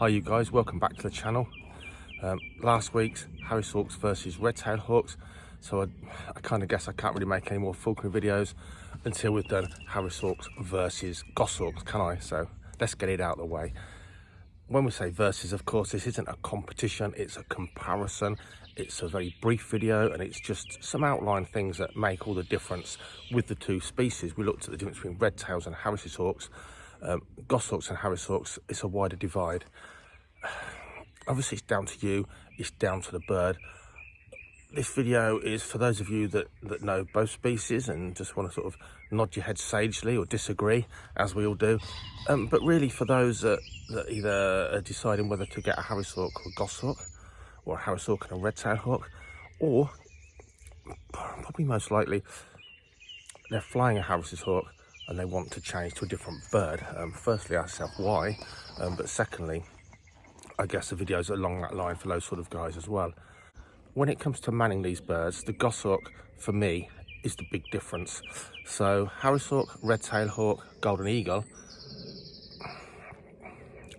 Hi you guys, welcome back to the channel. Last week's Harris Hawks versus Redtail Hawks, so I kind of guess I can't really make any more falconry videos until we've done Harris Hawks versus Goshawks, can I? So let's get it out of the way. When we say versus, of course, this isn't a competition, it's a comparison. It's a very brief video and it's just some outline things that make all the difference with the two species. We looked at the difference between Redtails and Harris Hawks. Goshawks and Harris Hawks, it's a wider divide. Obviously it's down to you, it's down to the bird. This video is for those of you that know both species and just want to sort of nod your head sagely or disagree, as we all do. But really for those that either are deciding whether to get a Harris Hawk or a Goshawk, or a Harris Hawk and a Redtail Hawk, or probably most likely they're flying a Harris Hawk and they want to change to a different bird. Firstly, ask yourself why, but secondly, I guess the videos are along that line for those sort of guys as well. When it comes to manning these birds, the Goshawk for me is the big difference. So Harris Hawk, Redtail Hawk, Golden Eagle,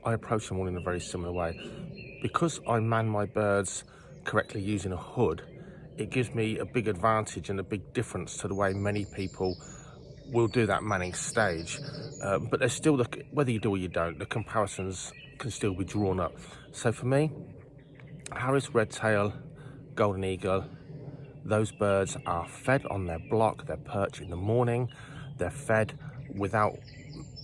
I approach them all in a very similar way. Because I man my birds correctly using a hood, it gives me a big advantage and a big difference to the way many people will do that manning stage. But there's still, whether you do or you don't, the comparisons can still be drawn up. So for me, Harris, Redtail, Golden Eagle, those birds are fed on their block, their perch in the morning. They're fed without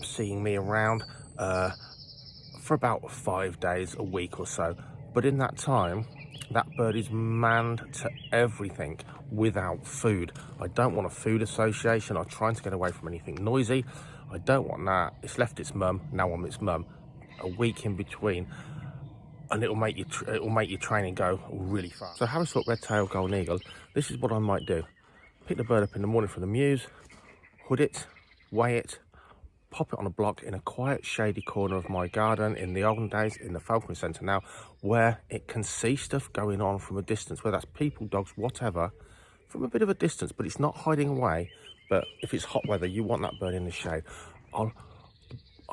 seeing me around for about 5 days, a week or so. But in that time, that bird is manned to everything without food. I don't want a food association. I'm trying to get away from anything noisy. I don't want that. It's left its mum, now I'm its mum. A week in between, and it'll make your training go really fast. So Harris Hawk, Redtail, Golden Eagle, this is what I might do. Pick the bird up in the morning from the mews, hood it, weigh it, pop it on a block in a quiet shady corner of my garden. In the olden days, in the Falconry Centre now, where it can see stuff going on from a distance, whether that's people, dogs, whatever, from a bit of a distance, but it's not hiding away. But if it's hot weather, you want that bird in the shade. I'll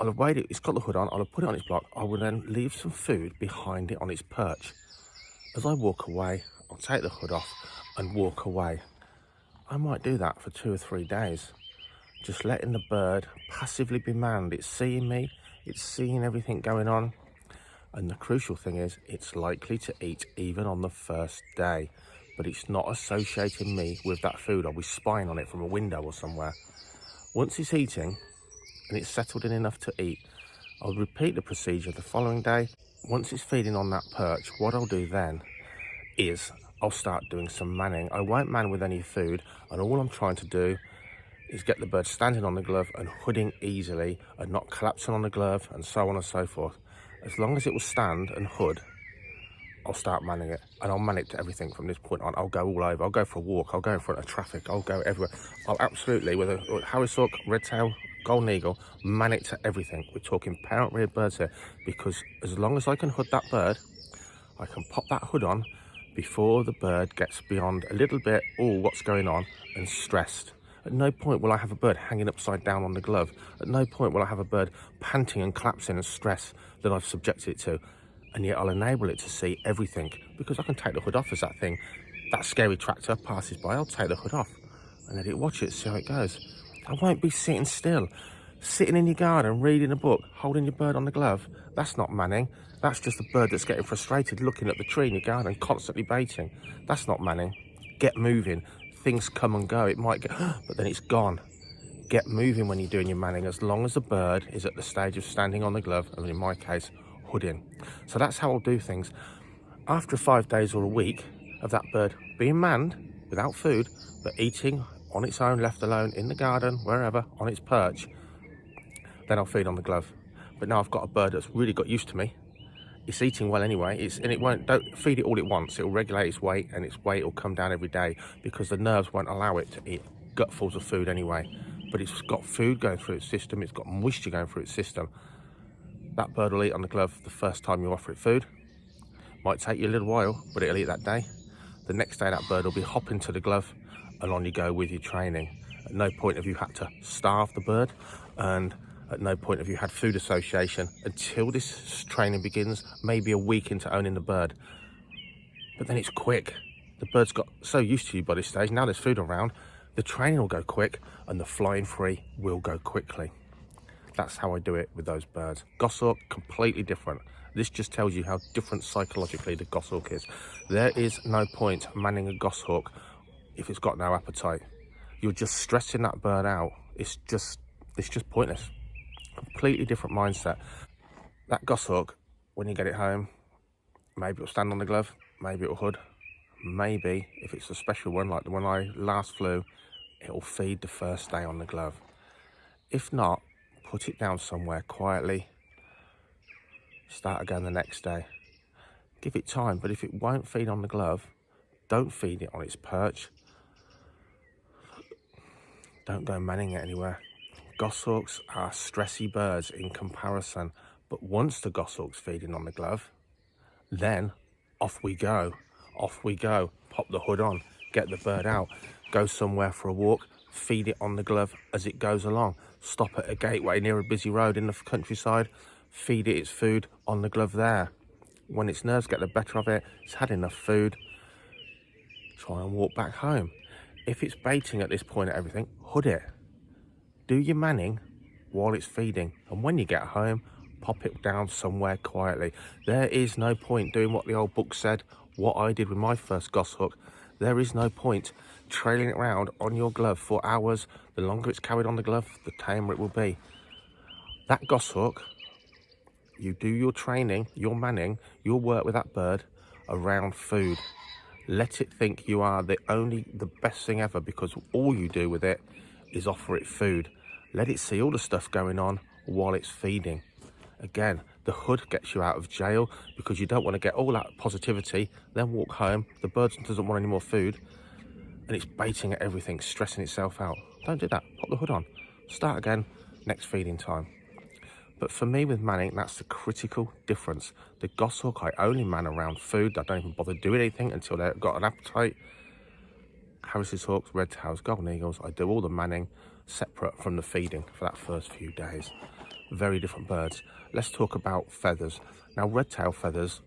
have weighed it, it's got the hood on, I'll have put it on its block, I will then leave some food behind it on its perch. As I walk away, I'll take the hood off and walk away. I might do that for 2 or 3 days, just letting the bird passively be manned. It's seeing me, it's seeing everything going on, and the crucial thing is, it's likely to eat even on the first day, but it's not associating me with that food. I'll be spying on it from a window or somewhere. Once it's eating, and it's settled in enough to eat, I'll repeat the procedure the following day. Once it's feeding on that perch, what I'll do then is I'll start doing some manning. I won't man with any food, and all I'm trying to do is get the bird standing on the glove and hooding easily and not collapsing on the glove and so on and so forth. As long as it will stand and hood, I'll start manning it, and I'll man it to everything from this point on. I'll go all over. I'll go for a walk, I'll go in front of traffic, I'll go everywhere. I'll absolutely, whether Harris Hawk, Redtail, Golden Eagle, man it to everything. We're talking parent reared birds here, because as long as I can hood that bird, I can pop that hood on before the bird gets beyond a little bit, oh, what's going on, and stressed. At no point will I have a bird hanging upside down on the glove. At no point will I have a bird panting and collapsing and stress that I've subjected it to. And yet I'll enable it to see everything, because I can take the hood off as that scary tractor passes by. I'll take the hood off and let it watch it, see how it goes. I won't be sitting still, sitting in your garden, reading a book, holding your bird on the glove. That's not manning. That's just a bird that's getting frustrated looking at the tree in your garden, constantly baiting. That's not manning. Get moving. Things come and go. It might go, but then it's gone. Get moving when you're doing your manning, as long as the bird is at the stage of standing on the glove, and in my case, hooding. So that's how I'll do things. After 5 days or a week of that bird being manned without food, but eating on its own, left alone in the garden, wherever, on its perch, then I'll feed on the glove. But now I've got a bird that's really got used to me. It's eating well anyway, don't feed it all at once. It'll regulate its weight, and its weight will come down every day, because the nerves won't allow it to eat gutfuls of food anyway. But it's got food going through its system, it's got moisture going through its system. That bird will eat on the glove the first time you offer it food. Might take you a little while, but it'll eat that day. The next day that bird will be hopping to the glove, and on you go with your training. At no point have you had to starve the bird, and At no point have you had food association until this training begins, maybe a week into owning the bird. But then it's quick. The bird's got so used to you by this stage, now there's food around, the training will go quick and the flying free will go quickly. That's how I do it with those birds. Goshawk, completely different. This just tells you how different psychologically the goshawk is. There is no point manning a goshawk if it's got no appetite. You're just stressing that bird out. It's just pointless. Completely different mindset. That goshawk, when you get it home, maybe it'll stand on the glove, maybe it'll hood, maybe, if it's a special one like the one I last flew, it'll feed the first day on the glove. If not, put it down somewhere quietly, start again the next day. Give it time, but if it won't feed on the glove, don't feed it on its perch. Don't go manning it anywhere. Goshawks are stressy birds in comparison, but once the goshawk's feeding on the glove, then off we go. Off we go. Pop the hood on, get the bird out, go somewhere for a walk, feed it on the glove as it goes along. Stop at a gateway near a busy road in the countryside, feed it its food on the glove there. When its nerves get the better of it, it's had enough food, try and walk back home. If it's baiting at this point at everything, hood it. Do your manning while it's feeding, and when you get home, pop it down somewhere quietly. There is no point doing what the old book said, what I did with my first goshawk. There is no point trailing it around on your glove for hours. The longer it's carried on the glove, the tamer it will be. That goshawk, you do your training, your manning, your work with that bird around food. Let it think you are the best thing ever, because all you do with it is offer it food. Let it see all the stuff going on while it's feeding. Again, the hood gets you out of jail, because you don't want to get all that positivity, then walk home, the bird doesn't want any more food, and it's baiting at everything, stressing itself out. Don't do that. Pop the hood on. Start again next feeding time. But for me with manning, that's the critical difference. The goshawk, I only man around food. I don't even bother doing anything until they've got an appetite. Harris's hawks, redtails, golden eagles, I do all the manning separate from the feeding for that first few days. Very different birds. Let's talk about feathers. Now, redtail feathers,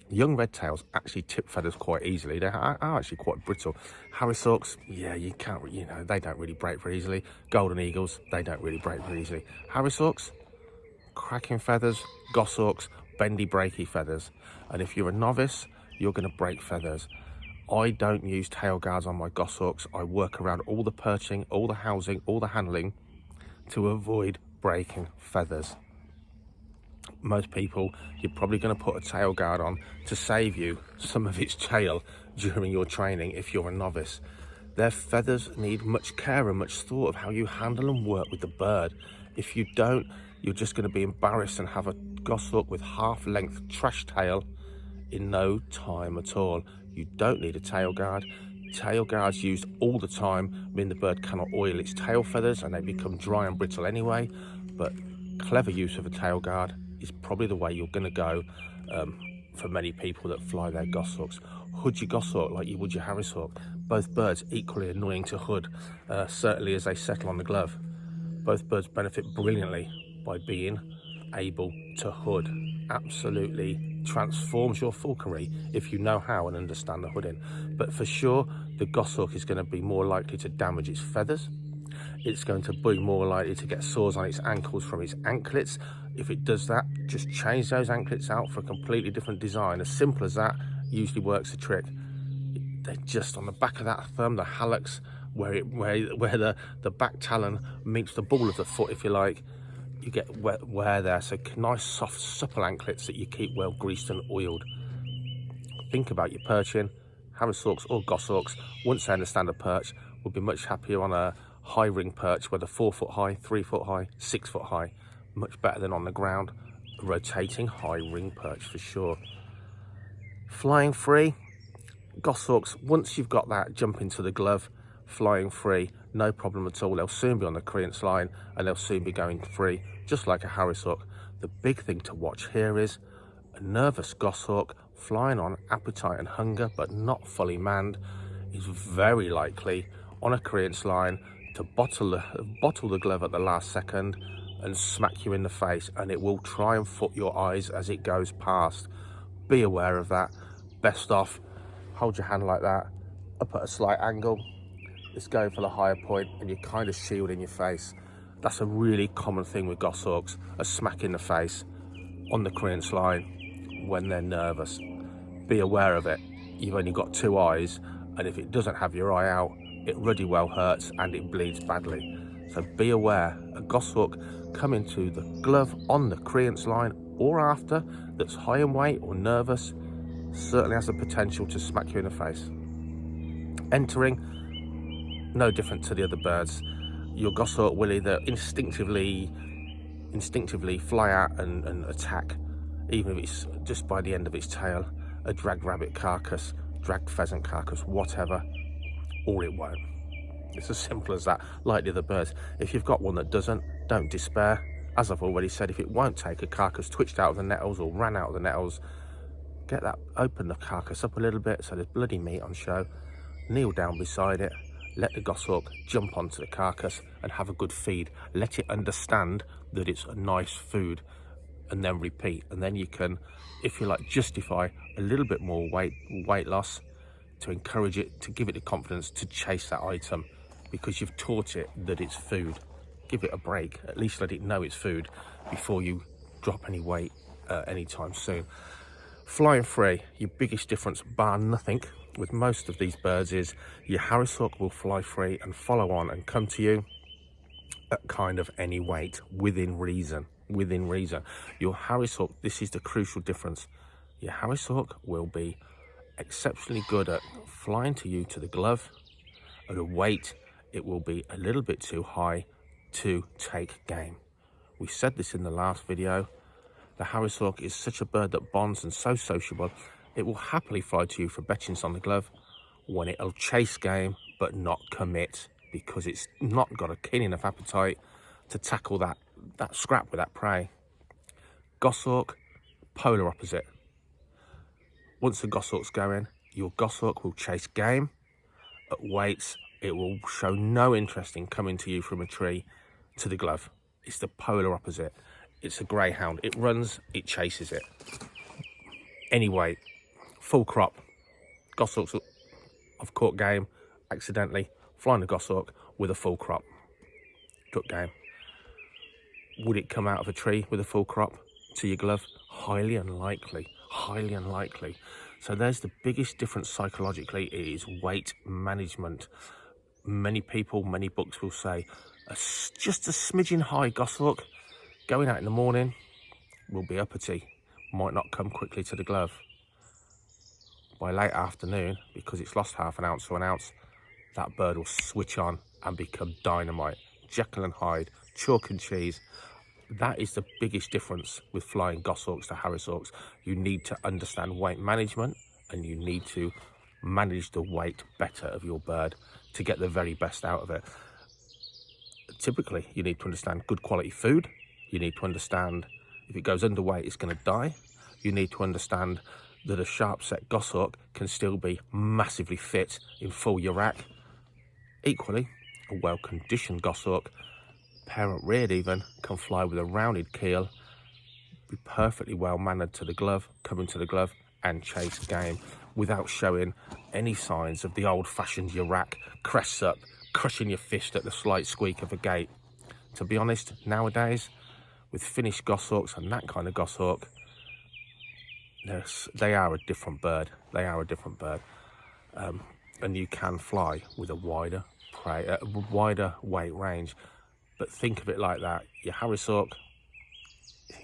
young redtails actually tip feathers quite easily. They are actually quite brittle. Harris hawks, yeah, you can't, they don't really break very easily. Golden eagles, they don't really break very easily. Harris hawks, cracking feathers. Goshawks, bendy, breaky feathers. And if you're a novice, you're going to break feathers. I don't use tail guards on my goshawks. I work around all the perching, all the housing, all the handling to avoid breaking feathers. Most people, you're probably going to put a tail guard on to save you some of its tail during your training if you're a novice. Their feathers need much care and much thought of how you handle and work with the bird. If you don't, you're just going to be embarrassed and have a goshawk with half-length trash tail in no time at all. You don't need a tail guard. Tail guards used all the time mean the bird cannot oil its tail feathers and they become dry and brittle anyway. But clever use of a tail guard is probably the way you're going to go for many people that fly their goshawks. Hood your goshawk like you would your Harris hawk. Both birds equally annoying to hood, certainly as they settle on the glove. Both birds benefit brilliantly by being able to hood. Absolutely transforms your falconry if you know how and understand the hooding. But for sure, the goshawk is going to be more likely to damage its feathers. It's going to be more likely to get sores on its ankles from its anklets. If it does that, just change those anklets out for a completely different design. As simple as that usually works the trick. They're just on the back of that thumb, the hallux, where the back talon meets the ball of the foot, if you like. You get wear there, so nice, soft, supple anklets that you keep well greased and oiled. Think about your perching. Harris hawks or goshawks, once they understand a perch, will be much happier on a high ring perch, whether 4 foot high, 3 foot high, 6 foot high. Much better than on the ground, a rotating high ring perch for sure. Flying free, goshawks, once you've got that jump into the glove, flying free, no problem at all. They'll soon be on the clearance line and they'll soon be going free, just like a Harris hawk. The big thing to watch here is a nervous goshawk flying on appetite and hunger but not fully manned is very likely on a clearance line to bottle the glove at the last second and smack you in the face, and it will try and foot your eyes as it goes past. Be aware of that. Best off, hold your hand like that, up at a slight angle. It's going for the higher point and you're kind of shielding your face. That's a really common thing with goshawks, a smack in the face on the clearance line when they're nervous. Be aware of it. You've only got two eyes, and if it doesn't have your eye out, it really well hurts and it bleeds badly. So be aware. A goshawk coming to the glove on the clearance line or after that's high in weight or nervous certainly has the potential to smack you in the face. Entering, no different to the other birds. Your goshawk will either instinctively fly out and attack, even if it's just by the end of its tail, a dragged rabbit carcass, dragged pheasant carcass, whatever, or it won't. It's as simple as that, like the other birds. If you've got one that doesn't, don't despair. As I've already said, if it won't take a carcass twitched out of the nettles or ran out of the nettles, open the carcass up a little bit so there's bloody meat on show, kneel down beside it, let the goshawk jump onto the carcass and have a good feed. Let it understand that it's a nice food, and then repeat. And then you can, if you like, justify a little bit more weight loss to encourage it, to give it the confidence to chase that item, because you've taught it that it's food. Give it a break, at least let it know it's food before you drop any weight anytime soon. Flying free, your biggest difference, bar nothing, with most of these birds is your harrisawk will fly free and follow on and come to you at kind of any weight, within reason. Your harrisawk, this is the crucial difference. Your harrisawk will be exceptionally good at flying to you to the glove at a weight it will be a little bit too high to take game. We said this in the last video. The harrisawk is such a bird that bonds and so sociable, it will happily fly to you for betchings on the glove when it'll chase game but not commit, because it's not got a keen enough appetite to tackle that scrap with that prey. Goshawk, polar opposite. Once the goshawk's going, your goshawk will chase game at weights it will show no interest in coming to you from a tree to the glove. It's the polar opposite. It's a greyhound. It runs, it chases it. Anyway, full crop. Goshawks, I've caught game accidentally flying a goshawk with a full crop. Took game. Would it come out of a tree with a full crop to your glove? Highly unlikely. Highly unlikely. So there's the biggest difference psychologically. It is weight management. Many people, many books will say just a smidgen high goshawk going out in the morning will be uppity, might not come quickly to the glove. By late afternoon, because it's lost half an ounce to an ounce, that bird will switch on and become dynamite. Jekyll and Hyde, chalk and cheese. That is the biggest difference with flying goshawks to harrisawks. You need to understand weight management, and you need to manage the weight better of your bird to get the very best out of it. Typically, you need to understand good quality food. You need to understand if it goes underweight, it's going to die. You need to understand that a sharp set goshawk can still be massively fit in full urac. Equally, a well-conditioned goshawk, parent reared even, can fly with a rounded keel, be perfectly well mannered to the glove, come into the glove and chase game without showing any signs of the old-fashioned urac, crests up, crushing your fist at the slight squeak of a gate. To be honest, nowadays, with finished goshawks and that kind of goshawk, they are a different bird. They are a different bird. And you can fly with a wider weight range. But think of it like that. Your harrisawk,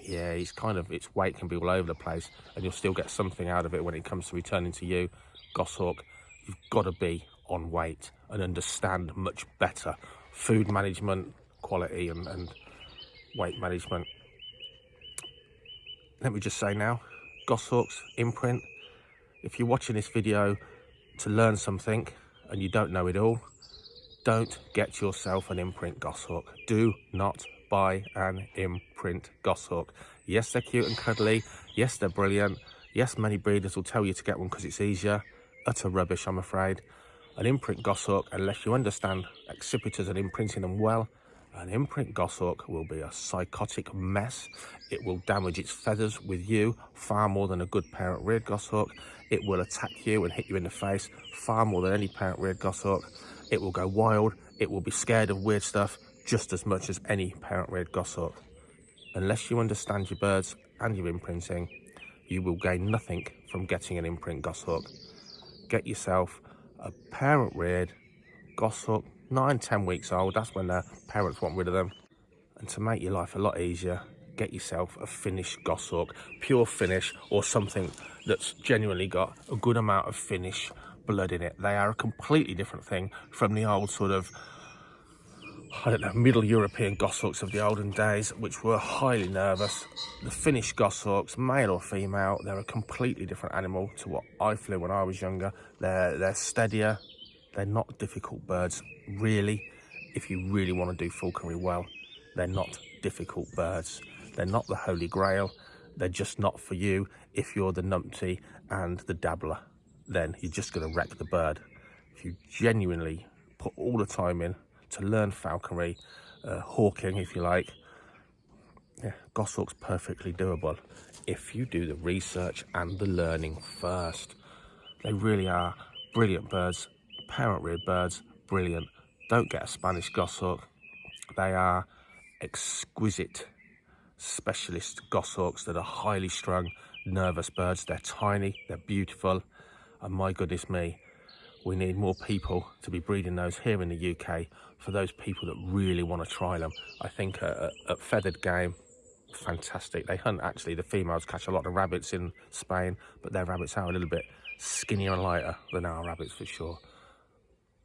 yeah, its weight can be all over the place, and you'll still get something out of it when it comes to returning to you. Goshawk, you've got to be on weight and understand much better food management, quality and weight management. Let me just say now, goshawks, imprint, if you're watching this video to learn something and you don't know it all, don't get yourself an imprint goshawk. Do not buy an imprint goshawk. Yes, they're cute and cuddly. Yes, they're brilliant. Yes, many breeders will tell you to get one because it's easier. Utter rubbish, I'm afraid. An imprint goshawk, unless you understand accipiters and imprinting them well, An imprint goshawk will be a psychotic mess. It will damage its feathers with you far more than a good parent-reared goshawk. It will attack you and hit you in the face far more than any parent-reared goshawk. It will go wild. It will be scared of weird stuff just as much as any parent-reared goshawk. Unless you understand your birds and your imprinting, you will gain nothing from getting an imprint goshawk. Get yourself a parent-reared goshawk, 9-10 weeks old. That's when their parents want rid of them. And to make your life a lot easier, get yourself a Finnish goshawk, pure Finnish, or something that's genuinely got a good amount of Finnish blood in it. They are a completely different thing from the old sort of, I don't know, Middle European goshawks of the olden days, which were highly nervous. The Finnish goshawks, male or female, they're a completely different animal to what I flew when I was younger. They're steadier. They're not difficult birds, really. If you really want to do falconry well, they're not difficult birds. They're not the holy grail. They're just not for you. If you're the numpty and the dabbler, then you're just going to wreck the bird. If you genuinely put all the time in to learn falconry, hawking if you like, yeah, goshawk's perfectly doable if you do the research and the learning first. They really are brilliant birds. Parent-reared birds, brilliant. Don't get a Spanish goshawk. They are exquisite specialist goshawks that are highly strung, nervous birds. They're tiny, they're beautiful, and my goodness me, we need more people to be breeding those here in the UK for those people that really want to try them. I think at feathered game, fantastic. They hunt, actually, the females catch a lot of rabbits in Spain, but their rabbits are a little bit skinnier and lighter than our rabbits for sure.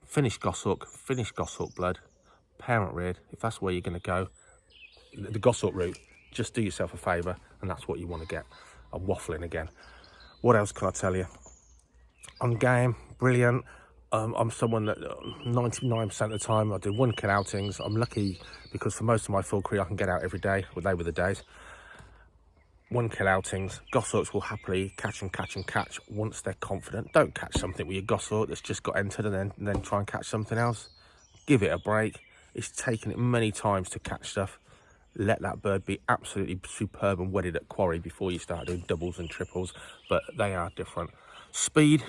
Finnish goshawk blood, parent reared, if that's where you're going to go, the goshawk route, just do yourself a favour, and that's what you want to get. I'm waffling again. What else can I tell you? On game, brilliant. I'm someone that 99% of the time I do 1 kill outings. I'm lucky because for most of my falconry I can get out every day. Well, they were the days. 1 kill outings. Goshawks will happily catch and catch and catch once they're confident. Don't catch something with your goshawk that's just got entered and then try and catch something else. Give it a break. It's taken it many times to catch stuff. Let that bird be absolutely superb and wedded at quarry before you start doing doubles and triples, but they are different. Speed,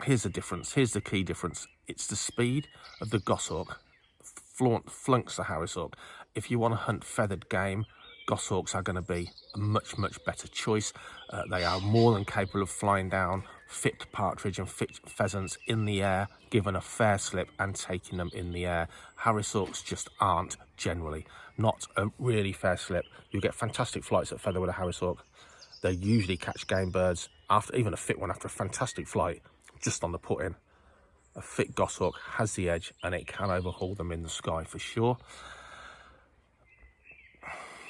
here's the difference. Here's the key difference. It's the speed of the goshawk flunks the harrisawk. If you want to hunt feathered game, goshawks are going to be a much better choice. They are more than capable of flying down fit partridge and fit pheasants in the air, given a fair slip and taking them in the air. Harrisawks just aren't, generally. Not a really fair slip. You get fantastic flights at feather with a harrisawk. They usually catch game birds, after even a fit one, after a fantastic flight, just on the put-in. A fit goshawk has the edge and it can overhaul them in the sky for sure.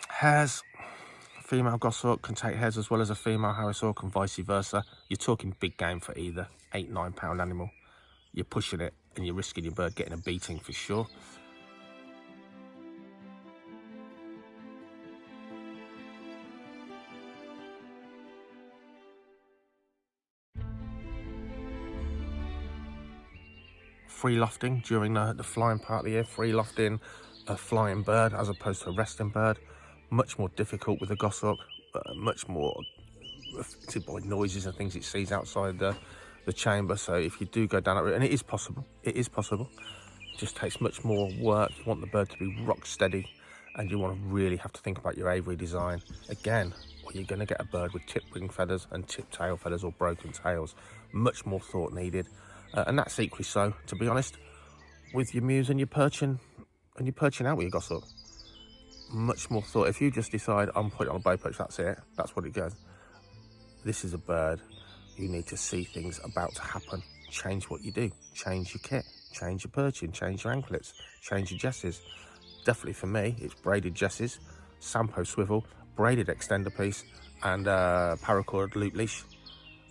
Hares, female goshawk can take hares as well as a female harrisawk and vice versa. You're talking big game for either, 8-9 pound animal. You're pushing it and you're risking your bird getting a beating for sure. Free lofting during the flying part of the year, free lofting a flying bird as opposed to a resting bird. Much more difficult with a goshawk, much more affected by noises and things it sees outside the chamber. So if you do go down that route, and it is possible, it just takes much more work. You want the bird to be rock steady, and you want to really have to think about your aviary design. Again, or you're going to get a bird with tipped wing feathers and tipped tail feathers or broken tails. Much more thought needed, and that's equally so, to be honest, with your mews and your perching out with your goshawk. Much more thought. If you just decide I'm putting on a bow perch, that's it, that's what it goes. This is a bird you need to see things about to happen. Change what you do, change your kit, change your perching, change your anklets, change your jesses. Definitely for me, it's braided jesses, Sampo swivel, braided extender piece, and paracord loop leash,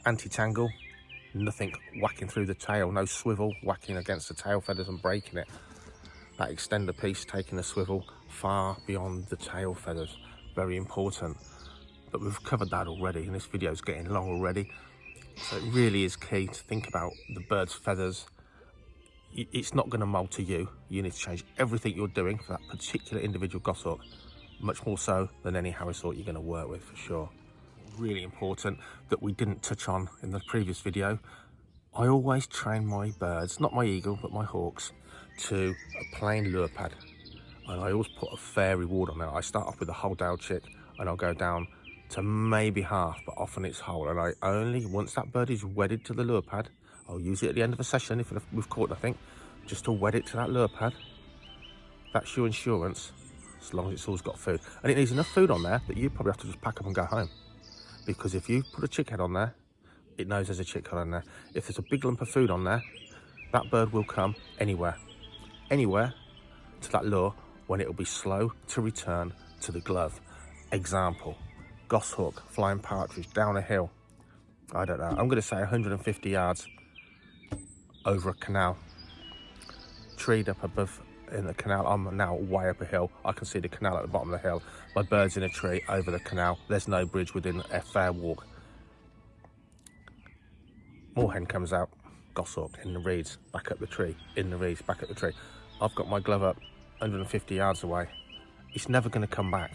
anti-tangle, nothing whacking through the tail, no swivel whacking against the tail feathers and breaking it. That extender piece taking the swivel far beyond the tail feathers, very important. But we've covered that already, and this video is getting long already. So it really is key to think about the bird's feathers, it's not going to mould to you. You need to change everything you're doing for that particular individual goshawk, much more so than any Harris hawk you're going to work with, for sure. Really important that we didn't touch on in the previous video. I always train my birds, not my eagle, but my hawks, to a plain lure pad. And I always put a fair reward on there. I start off with a whole down chick and I'll go down to maybe half, but often it's whole. And I only, once that bird is wedded to the lure pad, I'll use it at the end of a session if we've caught nothing, just to wed it to that lure pad. That's your insurance, as long as it's always got food. And it needs enough food on there that you probably have to just pack up and go home. Because if you put a chick head on there, it knows there's a chick head on there. If there's a big lump of food on there, that bird will come anywhere to that lure when it will be slow to return to the glove. Example, goshawk flying partridge down a hill. I don't know, I'm going to say 150 yards over a canal. Treed up above in the canal. I'm now way up a hill. I can see the canal at the bottom of the hill. My bird's in a tree over the canal. There's no bridge within a fair walk. Moorhen comes out, goshawk in the reeds, back up the tree, in the reeds, back up the tree. I've got my glove up 150 yards away. It's never going to come back.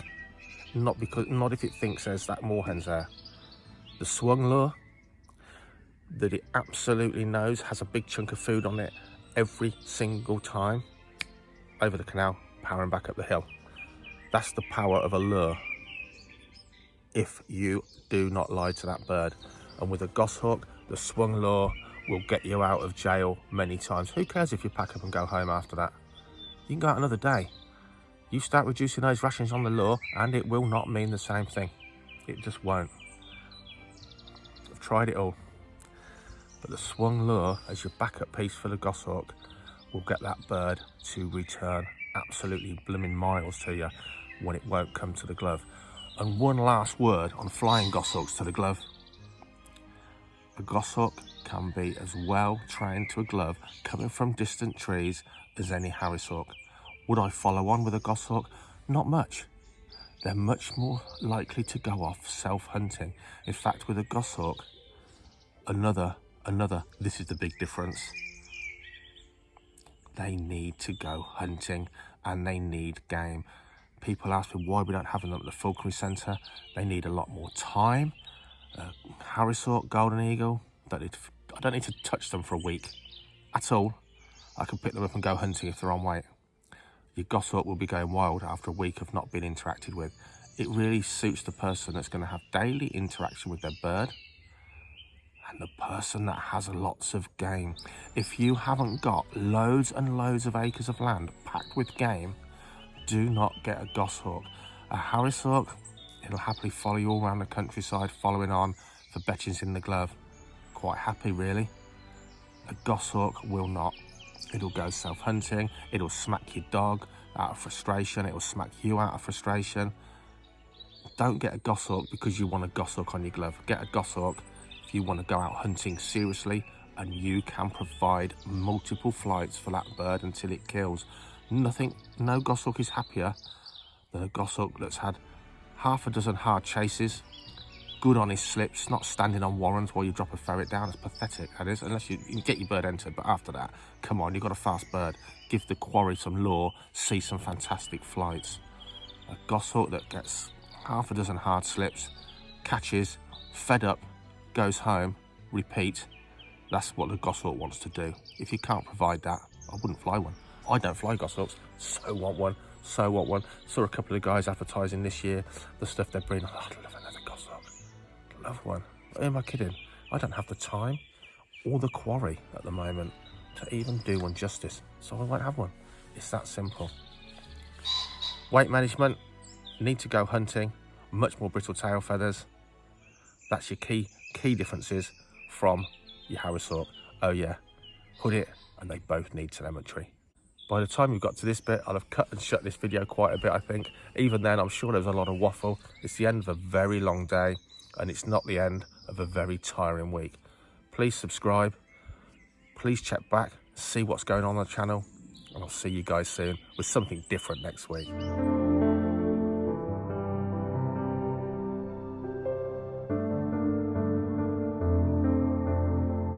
Not if it thinks there's that moorhen's there. The swung lure that it absolutely knows has a big chunk of food on it every single time, over the canal, powering back up the hill. That's the power of a lure if you do not lie to that bird. And with a goshawk, the swung lure will get you out of jail many times. Who cares if you pack up and go home after that? You can go out another day. You start reducing those rations on the lure and it will not mean the same thing. It just won't. I've tried it all. But the swung lure as your backup piece for the goshawk will get that bird to return absolutely blooming miles to you when it won't come to the glove. And one last word on flying goshawks to the glove. A goshawk can be as well trained to a glove coming from distant trees as any Harris hawk. Would I follow on with a goshawk? Not much. They're much more likely to go off self-hunting. In fact, with a goshawk, this is the big difference. They need to go hunting and they need game. People ask me why we don't have them at the Falconry Centre. They need a lot more time. Harris hawk, golden eagle, I don't need to touch them for a week at all. I can pick them up and go hunting if they're on weight. Your goshawk will be going wild after a week of not being interacted with. It really suits the person that's going to have daily interaction with their bird and the person that has lots of game. If you haven't got loads and loads of acres of land packed with game, do not get a goshawk. A Harris hawk, it'll happily follow you all around the countryside, following on for betchings in the glove. Quite happy, really. A goshawk will not. It'll go self-hunting, it'll smack your dog out of frustration, it'll smack you out of frustration. Don't get a goshawk because you want a goshawk on your glove. Get a goshawk if you want to go out hunting seriously and you can provide multiple flights for that bird until it kills. No goshawk is happier than a goshawk that's had half a dozen hard chases, good on his slips, not standing on warrens while you drop a ferret down. It's pathetic, that is, unless you can get your bird entered. But after that, come on, you've got a fast bird. Give the quarry some lure, see some fantastic flights. A goshawk that gets half a dozen hard slips, catches, fed up, goes home, repeat. That's what the goshawk wants to do. If you can't provide that, I wouldn't fly one. I don't fly goshawks, so want one. Saw a couple of guys advertising this year the stuff they're bringing. Oh, I'd love another goshawk. Love one. Who am I kidding? I don't have the time or the quarry at the moment to even do one justice, so I won't have one. It's that simple. Weight management, need to go hunting, much more brittle tail feathers. That's your key differences from your Harris hawk. Oh yeah, hood it, and they both need telemetry. By the time you've got to this bit, I'll have cut and shut this video quite a bit, I think. Even then, I'm sure there's a lot of waffle. It's the end of a very long day, and it's not the end of a very tiring week. Please subscribe. Please check back, see what's going on the channel, and I'll see you guys soon with something different next week.